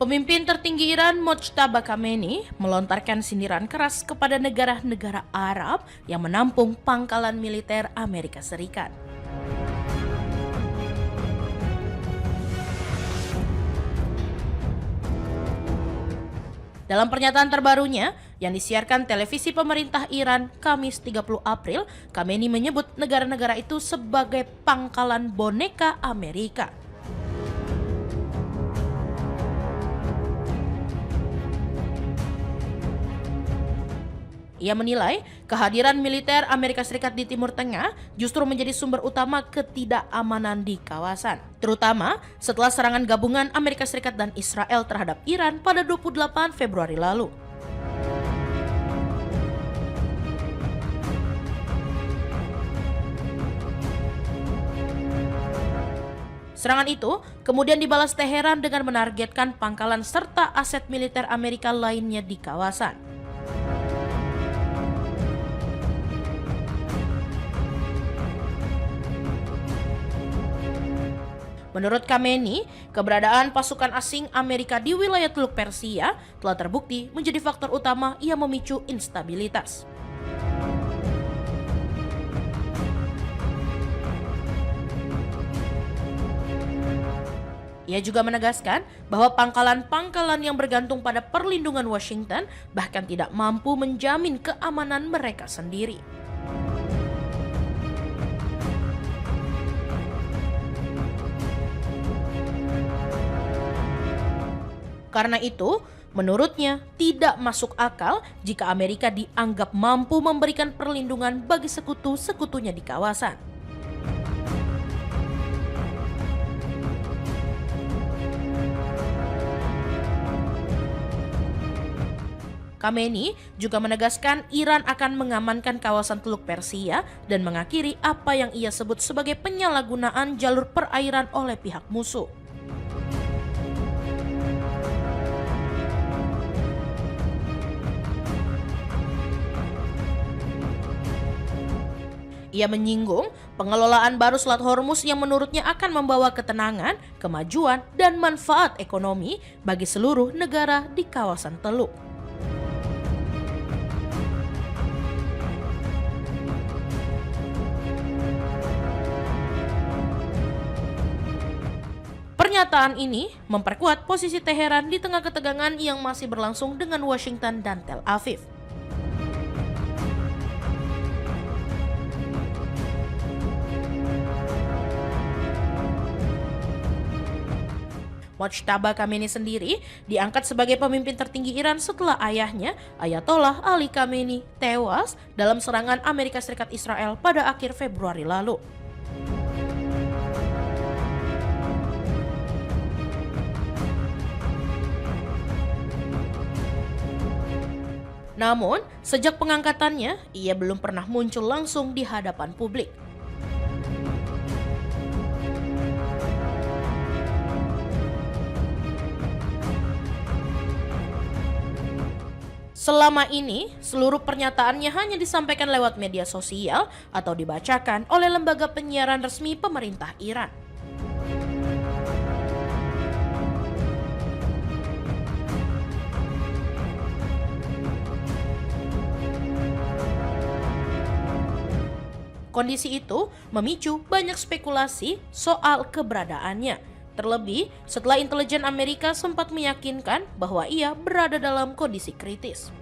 Pemimpin tertinggi Iran Mojtaba Khamenei melontarkan sindiran keras kepada negara-negara Arab yang menampung pangkalan militer Amerika Serikat. Dalam pernyataan terbarunya yang disiarkan televisi pemerintah Iran Kamis 30 April, Khamenei menyebut negara-negara itu sebagai pangkalan boneka Amerika. Ia menilai kehadiran militer Amerika Serikat di Timur Tengah justru menjadi sumber utama ketidakamanan di kawasan, terutama setelah serangan gabungan Amerika Serikat dan Israel terhadap Iran pada 28 Februari lalu. Serangan itu kemudian dibalas Teheran dengan menargetkan pangkalan serta aset militer Amerika lainnya di kawasan. Menurut Khamenei, keberadaan pasukan asing Amerika di wilayah Teluk Persia telah terbukti menjadi faktor utama yang memicu instabilitas. Ia juga menegaskan bahwa pangkalan-pangkalan yang bergantung pada perlindungan Washington bahkan tidak mampu menjamin keamanan mereka sendiri. Karena itu, menurutnya tidak masuk akal jika Amerika dianggap mampu memberikan perlindungan bagi sekutu-sekutunya di kawasan. Khamenei juga menegaskan Iran akan mengamankan kawasan Teluk Persia dan mengakhiri apa yang ia sebut sebagai penyalahgunaan jalur perairan oleh pihak musuh. Ia menyinggung pengelolaan baru Selat Hormuz yang menurutnya akan membawa ketenangan, kemajuan, dan manfaat ekonomi bagi seluruh negara di kawasan teluk. Pernyataan ini memperkuat posisi Teheran di tengah ketegangan yang masih berlangsung dengan Washington dan Tel Aviv. Mojtaba Khamenei sendiri diangkat sebagai pemimpin tertinggi Iran setelah ayahnya, Ayatollah Ali Khamenei, tewas dalam serangan Amerika Serikat Israel pada akhir Februari lalu. Namun, sejak pengangkatannya, ia belum pernah muncul langsung di hadapan publik. Selama ini, seluruh pernyataannya hanya disampaikan lewat media sosial atau dibacakan oleh lembaga penyiaran resmi pemerintah Iran. Kondisi itu memicu banyak spekulasi soal keberadaannya. Terlebih setelah intelijen Amerika sempat meyakinkan bahwa ia berada dalam kondisi kritis.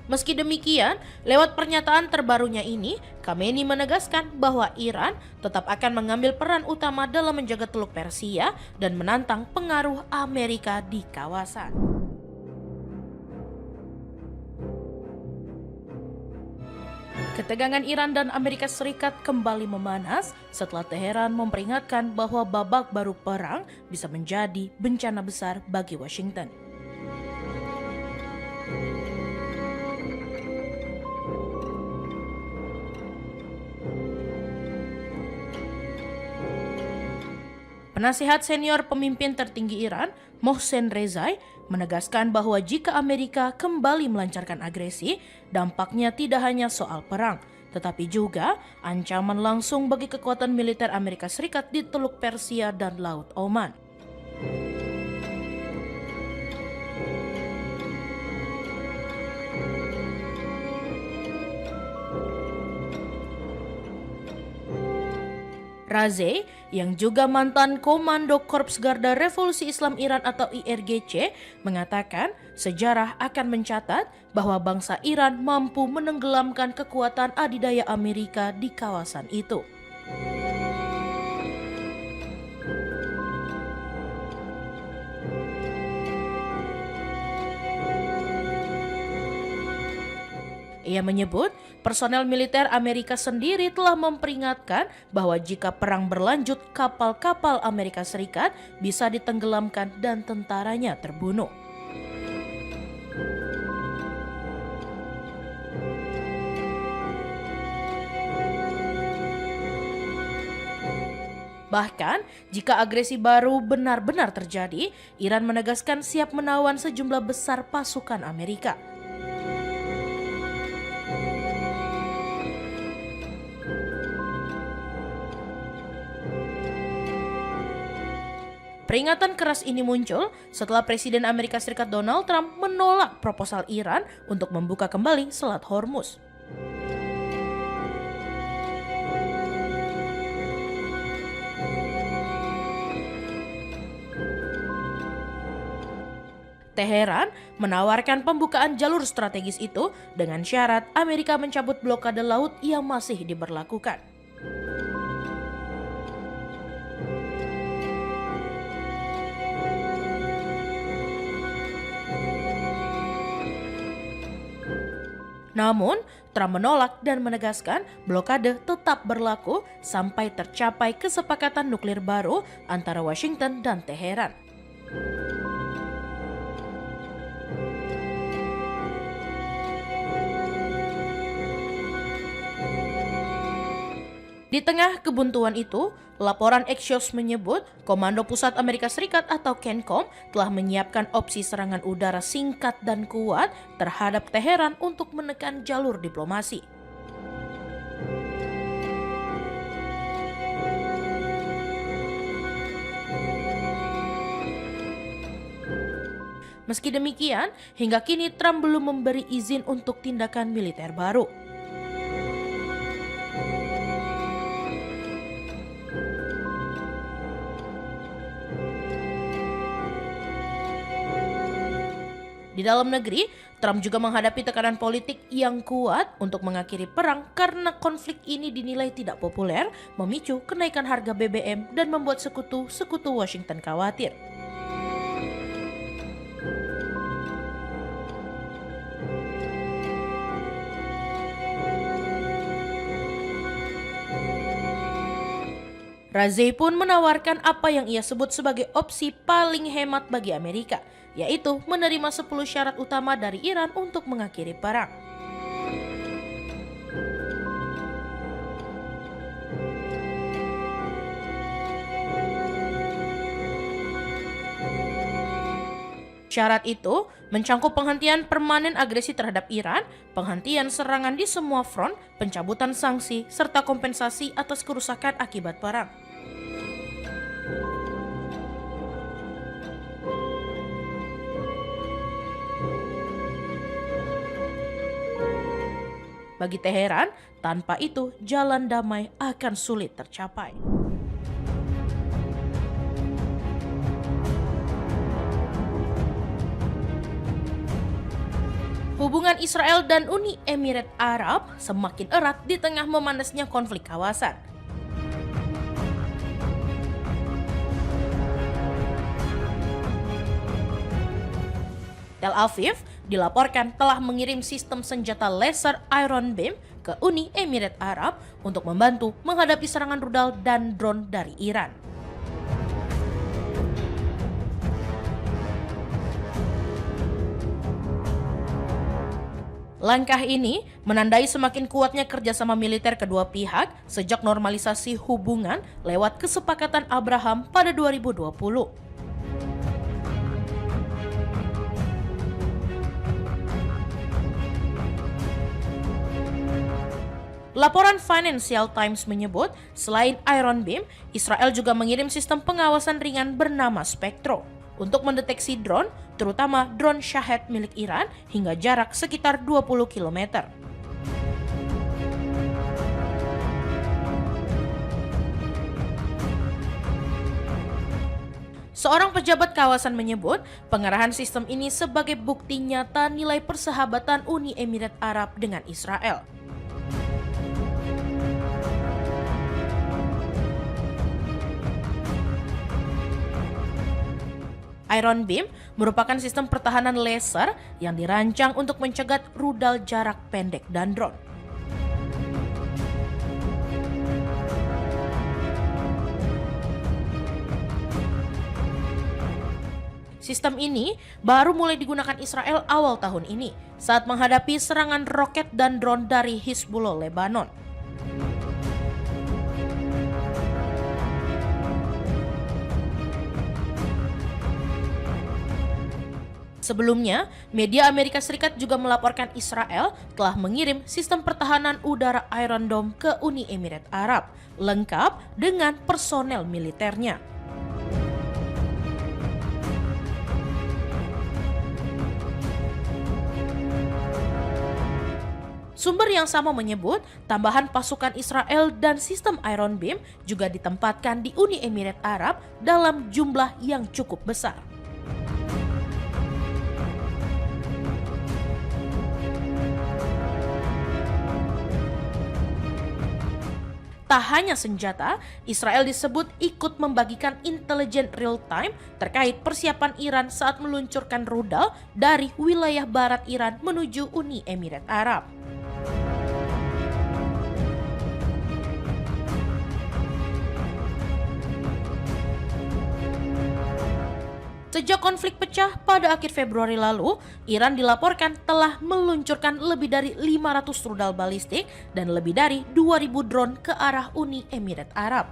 Meski demikian, lewat pernyataan terbarunya ini, Khamenei menegaskan bahwa Iran tetap akan mengambil peran utama dalam menjaga Teluk Persia dan menantang pengaruh Amerika di kawasan. Ketegangan Iran dan Amerika Serikat kembali memanas setelah Teheran memperingatkan bahwa babak baru perang bisa menjadi bencana besar bagi Washington. Penasihat senior pemimpin tertinggi Iran, Mohsen Rezai, menegaskan bahwa jika Amerika kembali melancarkan agresi, dampaknya tidak hanya soal perang, tetapi juga ancaman langsung bagi kekuatan militer Amerika Serikat di Teluk Persia dan Laut Oman. Raze, yang juga mantan Komando Korps Garda Revolusi Islam Iran atau IRGC, mengatakan sejarah akan mencatat bahwa bangsa Iran mampu menenggelamkan kekuatan adidaya Amerika di kawasan itu. Ia menyebut personel militer Amerika sendiri telah memperingatkan bahwa jika perang berlanjut, kapal-kapal Amerika Serikat bisa ditenggelamkan dan tentaranya terbunuh. Bahkan, jika agresi baru benar-benar terjadi, Iran menegaskan siap menawan sejumlah besar pasukan Amerika. Peringatan keras ini muncul setelah Presiden Amerika Serikat Donald Trump menolak proposal Iran untuk membuka kembali Selat Hormuz. Teheran menawarkan pembukaan jalur strategis itu dengan syarat Amerika mencabut blokade laut yang masih diberlakukan. Namun, Trump menolak dan menegaskan blokade tetap berlaku sampai tercapai kesepakatan nuklir baru antara Washington dan Teheran. Di tengah kebuntuan itu, laporan Axios menyebut Komando Pusat Amerika Serikat atau CENTCOM telah menyiapkan opsi serangan udara singkat dan kuat terhadap Teheran untuk menekan jalur diplomasi. Meski demikian, hingga kini Trump belum memberi izin untuk tindakan militer baru. Di dalam negeri, Trump juga menghadapi tekanan politik yang kuat untuk mengakhiri perang karena konflik ini dinilai tidak populer, memicu kenaikan harga BBM dan membuat sekutu-sekutu Washington khawatir. Raze pun menawarkan apa yang ia sebut sebagai opsi paling hemat bagi Amerika, yaitu menerima 10 syarat utama dari Iran untuk mengakhiri perang. Syarat itu mencangkup penghentian permanen agresi terhadap Iran, penghentian serangan di semua front, pencabutan sanksi, serta kompensasi atas kerusakan akibat perang. Bagi Teheran, tanpa itu jalan damai akan sulit tercapai. Hubungan Israel dan Uni Emirat Arab semakin erat di tengah memanasnya konflik kawasan. Tel Aviv dilaporkan telah mengirim sistem senjata laser Iron Beam ke Uni Emirat Arab untuk membantu menghadapi serangan rudal dan drone dari Iran. Langkah ini menandai semakin kuatnya kerjasama militer kedua pihak sejak normalisasi hubungan lewat kesepakatan Abraham pada 2020. Laporan Financial Times menyebut, selain Iron Beam, Israel juga mengirim sistem pengawasan ringan bernama Spectro untuk mendeteksi drone, terutama drone Shahed milik Iran, hingga jarak sekitar 20 km. Seorang pejabat kawasan menyebut pengerahan sistem ini sebagai bukti nyata nilai persahabatan Uni Emirat Arab dengan Israel. Iron Beam merupakan sistem pertahanan laser yang dirancang untuk mencegat rudal jarak pendek dan drone. Sistem ini baru mulai digunakan Israel awal tahun ini saat menghadapi serangan roket dan drone dari Hizbullah Lebanon. Sebelumnya, media Amerika Serikat juga melaporkan Israel telah mengirim sistem pertahanan udara Iron Dome ke Uni Emirat Arab, lengkap dengan personel militernya. Sumber yang sama menyebut tambahan pasukan Israel dan sistem Iron Beam juga ditempatkan di Uni Emirat Arab dalam jumlah yang cukup besar. Tak hanya senjata, Israel disebut ikut membagikan intelijen real-time terkait persiapan Iran saat meluncurkan rudal dari wilayah barat Iran menuju Uni Emirat Arab. Sejak konflik pecah pada akhir Februari lalu, Iran dilaporkan telah meluncurkan lebih dari 500 rudal balistik dan lebih dari 2.000 drone ke arah Uni Emirat Arab.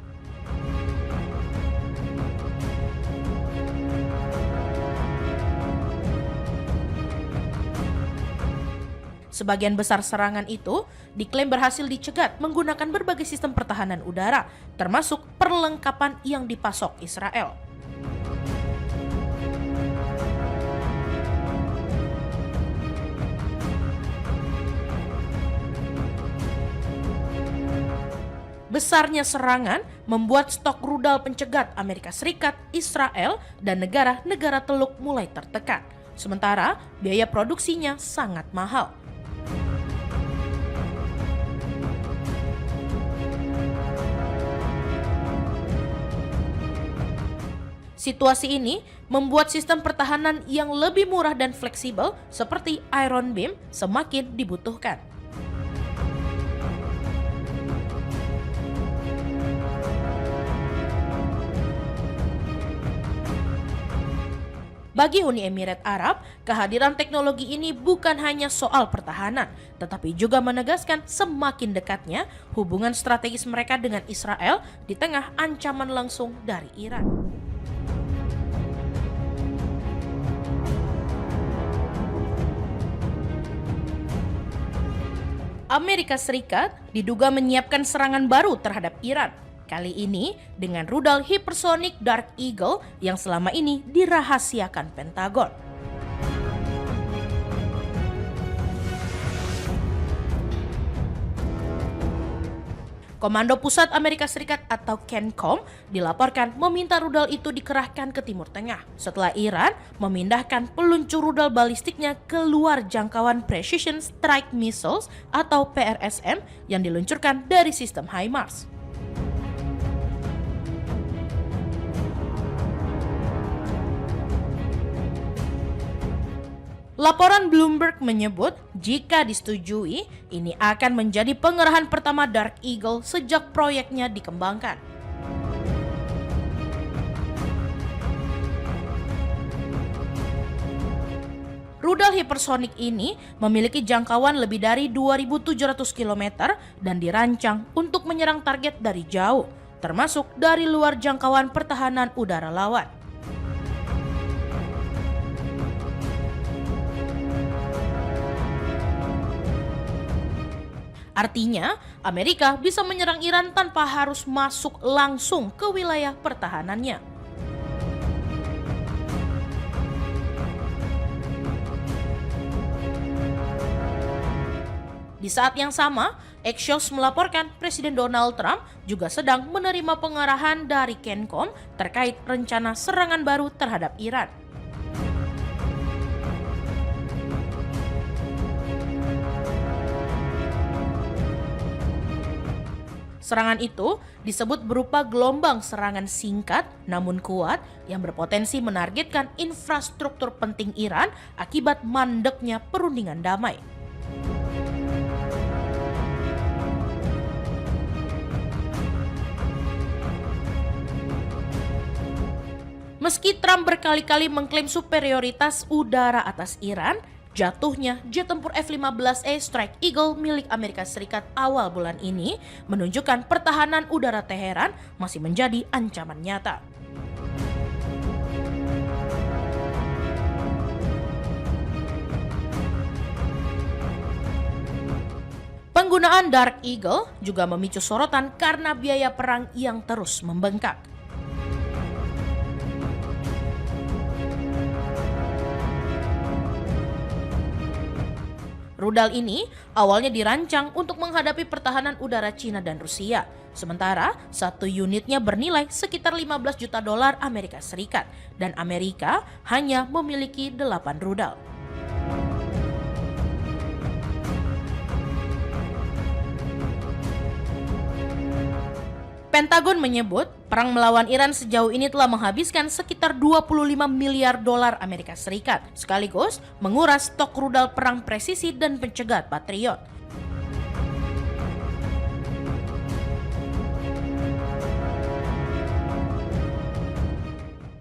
Sebagian besar serangan itu diklaim berhasil dicegat menggunakan berbagai sistem pertahanan udara, termasuk perlengkapan yang dipasok Israel. Besarnya serangan membuat stok rudal pencegat Amerika Serikat, Israel, dan negara-negara Teluk mulai tertekan. Sementara biaya produksinya sangat mahal. Situasi ini membuat sistem pertahanan yang lebih murah dan fleksibel seperti Iron Beam semakin dibutuhkan. Bagi Uni Emirat Arab, kehadiran teknologi ini bukan hanya soal pertahanan, tetapi juga menegaskan semakin dekatnya hubungan strategis mereka dengan Israel di tengah ancaman langsung dari Iran. Amerika Serikat diduga menyiapkan serangan baru terhadap Iran. Kali ini dengan rudal hipersonik Dark Eagle yang selama ini dirahasiakan Pentagon. Komando Pusat Amerika Serikat atau CENTCOM dilaporkan meminta rudal itu dikerahkan ke Timur Tengah setelah Iran memindahkan peluncur rudal balistiknya ke luar jangkauan Precision Strike Missiles atau PRSM yang diluncurkan dari sistem HIMARS. Laporan Bloomberg menyebut jika disetujui, ini akan menjadi pengerahan pertama Dark Eagle sejak proyeknya dikembangkan. Rudal hipersonik ini memiliki jangkauan lebih dari 2.700 km dan dirancang untuk menyerang target dari jauh, termasuk dari luar jangkauan pertahanan udara lawan. Artinya, Amerika bisa menyerang Iran tanpa harus masuk langsung ke wilayah pertahanannya. Di saat yang sama, Axios melaporkan Presiden Donald Trump juga sedang menerima pengarahan dari CENTCOM terkait rencana serangan baru terhadap Iran. Serangan itu disebut berupa gelombang serangan singkat namun kuat yang berpotensi menargetkan infrastruktur penting Iran akibat mandeknya perundingan damai. Meski Trump berkali-kali mengklaim superioritas udara atas Iran, jatuhnya jet tempur F-15A Strike Eagle milik Amerika Serikat awal bulan ini menunjukkan pertahanan udara Teheran masih menjadi ancaman nyata. Penggunaan Dark Eagle juga memicu sorotan karena biaya perang yang terus membengkak. Rudal ini awalnya dirancang untuk menghadapi pertahanan udara Cina dan Rusia. Sementara satu unitnya bernilai sekitar 15 juta dolar Amerika Serikat dan Amerika hanya memiliki 8 rudal. Pentagon menyebut perang melawan Iran sejauh ini telah menghabiskan sekitar 25 miliar dolar Amerika Serikat, sekaligus menguras stok rudal perang presisi dan pencegat Patriot.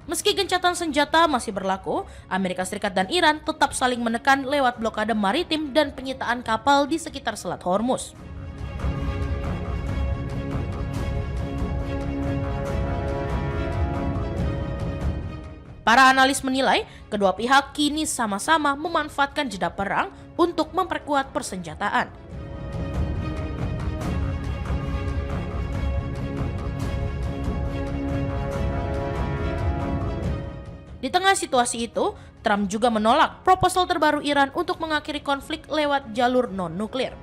Meski gencatan senjata masih berlaku, Amerika Serikat dan Iran tetap saling menekan lewat blokade maritim dan penyitaan kapal di sekitar Selat Hormuz. Para analis menilai kedua pihak kini sama-sama memanfaatkan jeda perang untuk memperkuat persenjataan. Di tengah situasi itu, Trump juga menolak proposal terbaru Iran untuk mengakhiri konflik lewat jalur non-nuklir.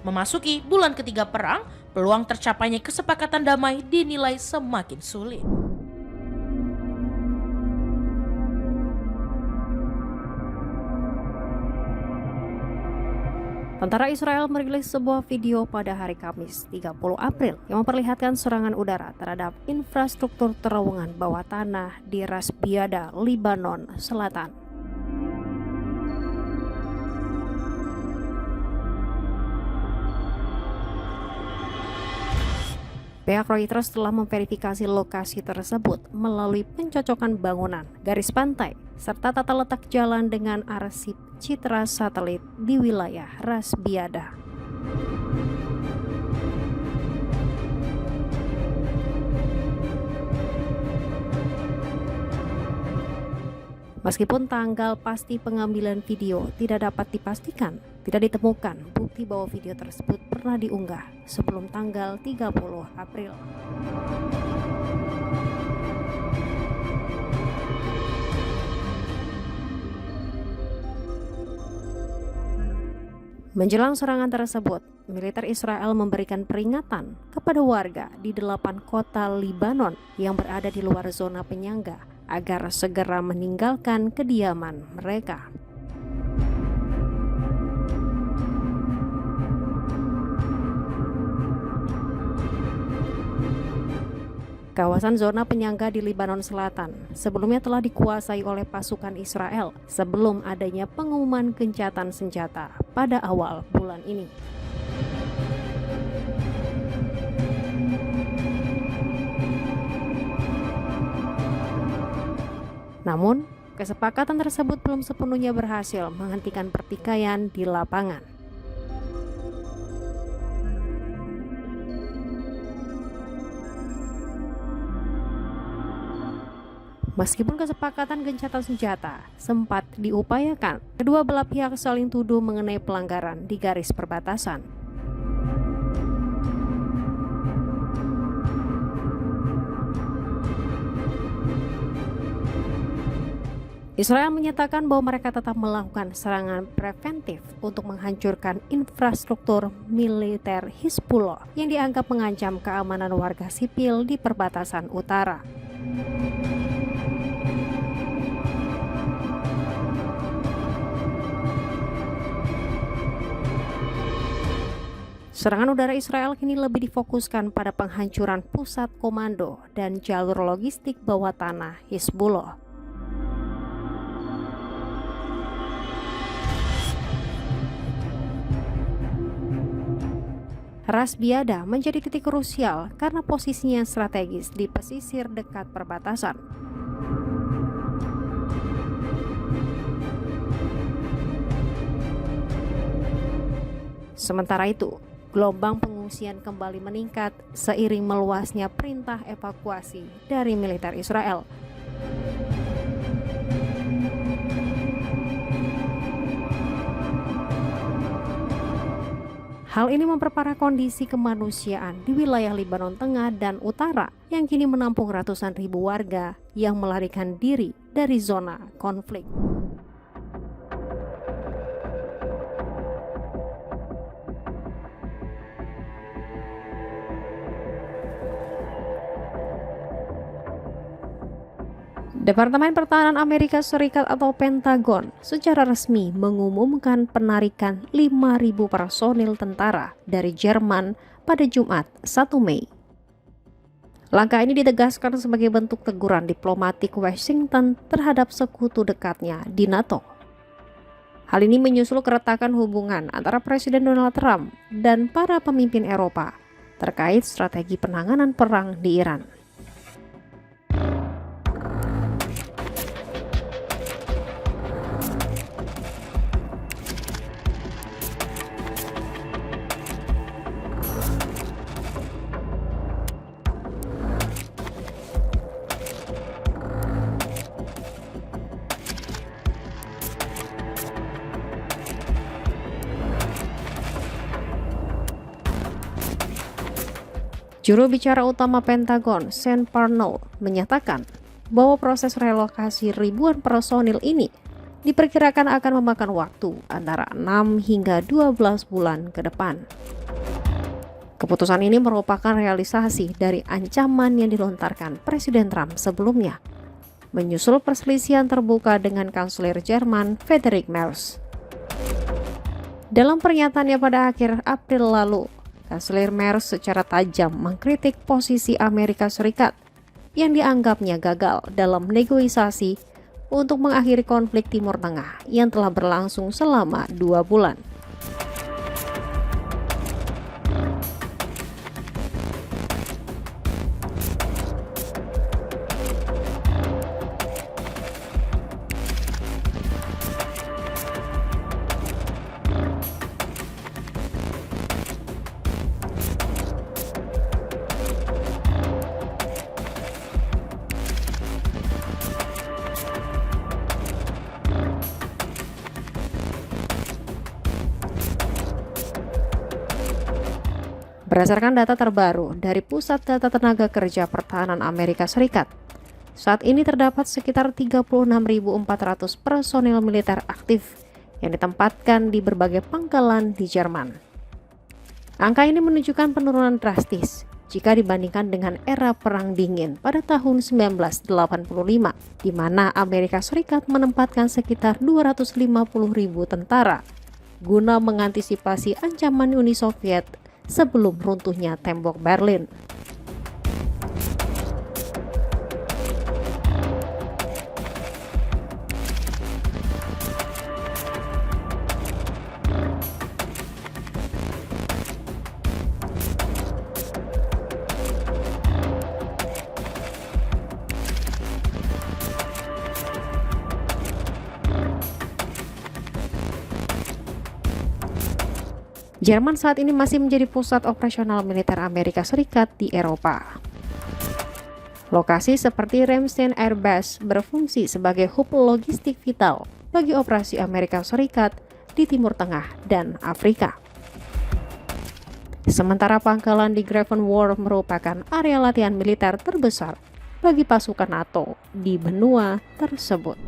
Memasuki bulan ketiga perang, peluang tercapainya kesepakatan damai dinilai semakin sulit. Tentara Israel merilis sebuah video pada hari Kamis 30 April yang memperlihatkan serangan udara terhadap infrastruktur terowongan bawah tanah di Ras Biada, Lebanon Selatan. Pihak Reuters telah memverifikasi lokasi tersebut melalui pencocokan bangunan, garis pantai, serta tata letak jalan dengan arsip citra satelit di wilayah Ras Biada. Meskipun tanggal pasti pengambilan video tidak dapat dipastikan, tidak ditemukan bukti bahwa video tersebut pernah diunggah sebelum tanggal 30 April. Menjelang serangan tersebut, militer Israel memberikan peringatan kepada warga di 8 kota Lebanon yang berada di luar zona penyangga agar segera meninggalkan kediaman mereka. Kawasan zona penyangga di Lebanon Selatan sebelumnya telah dikuasai oleh pasukan Israel sebelum adanya pengumuman gencatan senjata pada awal bulan ini. Namun, kesepakatan tersebut belum sepenuhnya berhasil menghentikan pertikaian di lapangan. Meskipun kesepakatan gencatan senjata sempat diupayakan, kedua belah pihak saling tuduh mengenai pelanggaran di garis perbatasan. Israel menyatakan bahwa mereka tetap melakukan serangan preventif untuk menghancurkan infrastruktur militer Hizbullah yang dianggap mengancam keamanan warga sipil di perbatasan utara. Serangan udara Israel kini lebih difokuskan pada penghancuran pusat komando dan jalur logistik bawah tanah Hizbullah. Ras Biada menjadi titik krusial karena posisinya strategis di pesisir dekat perbatasan. Sementara itu, gelombang pengungsian kembali meningkat seiring meluasnya perintah evakuasi dari militer Israel. Hal ini memperparah kondisi kemanusiaan di wilayah Lebanon Tengah dan Utara yang kini menampung ratusan ribu warga yang melarikan diri dari zona konflik. Departemen Pertahanan Amerika Serikat atau Pentagon secara resmi mengumumkan penarikan 5.000 personil tentara dari Jerman pada Jumat 1 Mei. Langkah ini ditegaskan sebagai bentuk teguran diplomatik Washington terhadap sekutu dekatnya di NATO. Hal ini menyusul keretakan hubungan antara Presiden Donald Trump dan para pemimpin Eropa terkait strategi penanganan perang di Iran. Juru bicara utama Pentagon, Sean Parnell, menyatakan bahwa proses relokasi ribuan personil ini diperkirakan akan memakan waktu antara 6 hingga 12 bulan ke depan. Keputusan ini merupakan realisasi dari ancaman yang dilontarkan Presiden Trump sebelumnya, menyusul perselisihan terbuka dengan kanselir Jerman Friedrich Merz. Dalam pernyataannya pada akhir April lalu, Kanselir Merz secara tajam mengkritik posisi Amerika Serikat yang dianggapnya gagal dalam negosiasi untuk mengakhiri konflik Timur Tengah yang telah berlangsung selama 2 bulan. Berdasarkan data terbaru dari Pusat Data Tenaga Kerja Pertahanan Amerika Serikat, saat ini terdapat sekitar 36.400 personil militer aktif yang ditempatkan di berbagai pangkalan di Jerman. Angka ini menunjukkan penurunan drastis jika dibandingkan dengan era Perang Dingin pada tahun 1985, di mana Amerika Serikat menempatkan sekitar 250.000 tentara guna mengantisipasi ancaman Uni Soviet sebelum runtuhnya tembok Berlin. Jerman saat ini masih menjadi pusat operasional militer Amerika Serikat di Eropa. Lokasi seperti Ramstein Airbase berfungsi sebagai hub logistik vital bagi operasi Amerika Serikat di Timur Tengah dan Afrika. Sementara pangkalan di Gravenworth merupakan area latihan militer terbesar bagi pasukan NATO di benua tersebut.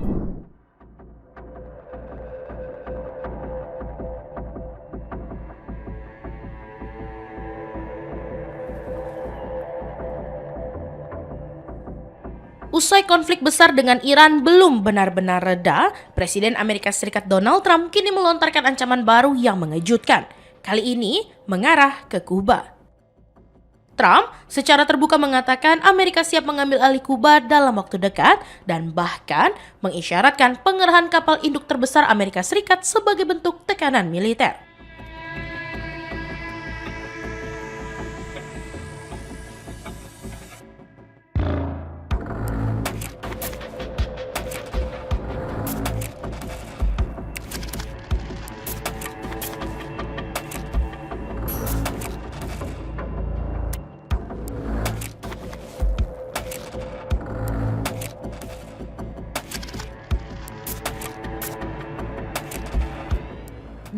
Usai konflik besar dengan Iran belum benar-benar reda, Presiden Amerika Serikat Donald Trump kini melontarkan ancaman baru yang mengejutkan. Kali ini mengarah ke Kuba. Trump secara terbuka mengatakan Amerika siap mengambil alih Kuba dalam waktu dekat dan bahkan mengisyaratkan pengerahan kapal induk terbesar Amerika Serikat sebagai bentuk tekanan militer.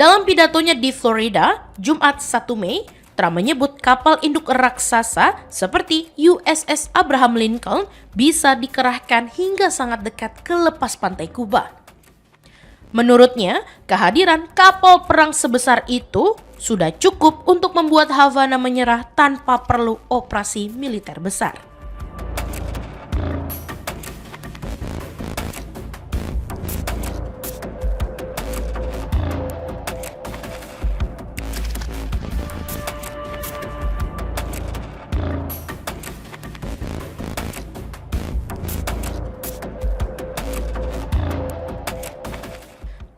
Dalam pidatonya di Florida, Jumat 1 Mei, Trump menyebut kapal induk raksasa seperti USS Abraham Lincoln bisa dikerahkan hingga sangat dekat ke lepas pantai Kuba. Menurutnya, kehadiran kapal perang sebesar itu sudah cukup untuk membuat Havana menyerah tanpa perlu operasi militer besar.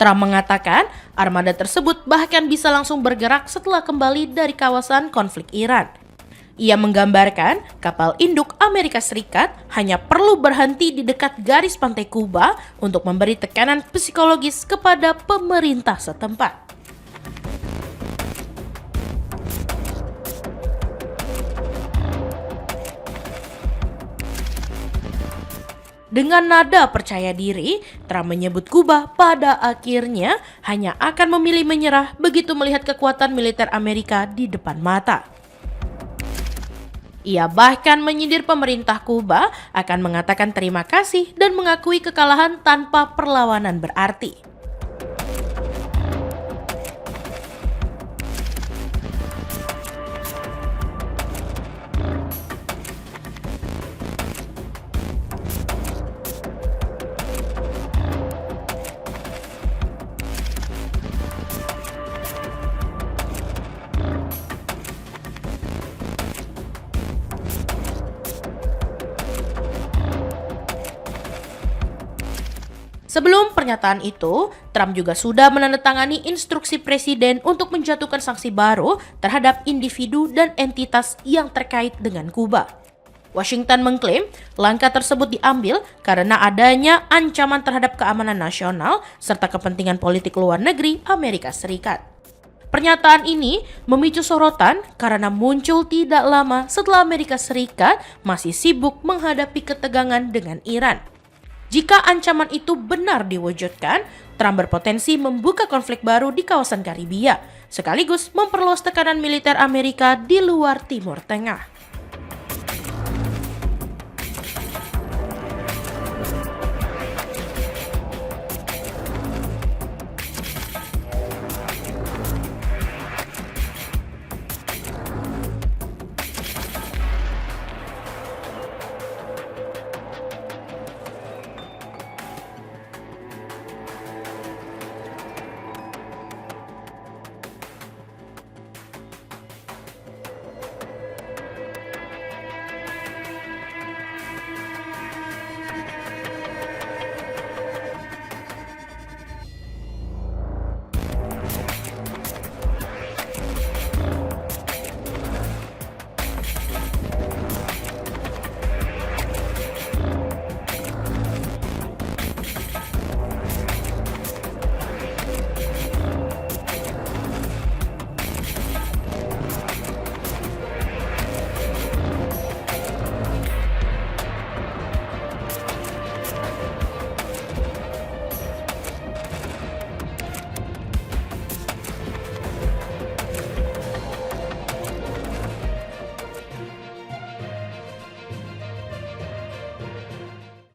Trump mengatakan armada tersebut bahkan bisa langsung bergerak setelah kembali dari kawasan konflik Iran. Ia menggambarkan kapal induk Amerika Serikat hanya perlu berhenti di dekat garis pantai Kuba untuk memberi tekanan psikologis kepada pemerintah setempat. Dengan nada percaya diri, Trump menyebut Kuba pada akhirnya hanya akan memilih menyerah begitu melihat kekuatan militer Amerika di depan mata. Ia bahkan menyindir pemerintah Kuba akan mengatakan terima kasih dan mengakui kekalahan tanpa perlawanan berarti. Sebelum pernyataan itu, Trump juga sudah menandatangani instruksi presiden untuk menjatuhkan sanksi baru terhadap individu dan entitas yang terkait dengan Kuba. Washington mengklaim langkah tersebut diambil karena adanya ancaman terhadap keamanan nasional serta kepentingan politik luar negeri Amerika Serikat. Pernyataan ini memicu sorotan karena muncul tidak lama setelah Amerika Serikat masih sibuk menghadapi ketegangan dengan Iran. Jika ancaman itu benar diwujudkan, Trump berpotensi membuka konflik baru di kawasan Karibia, sekaligus memperluas tekanan militer Amerika di luar Timur Tengah.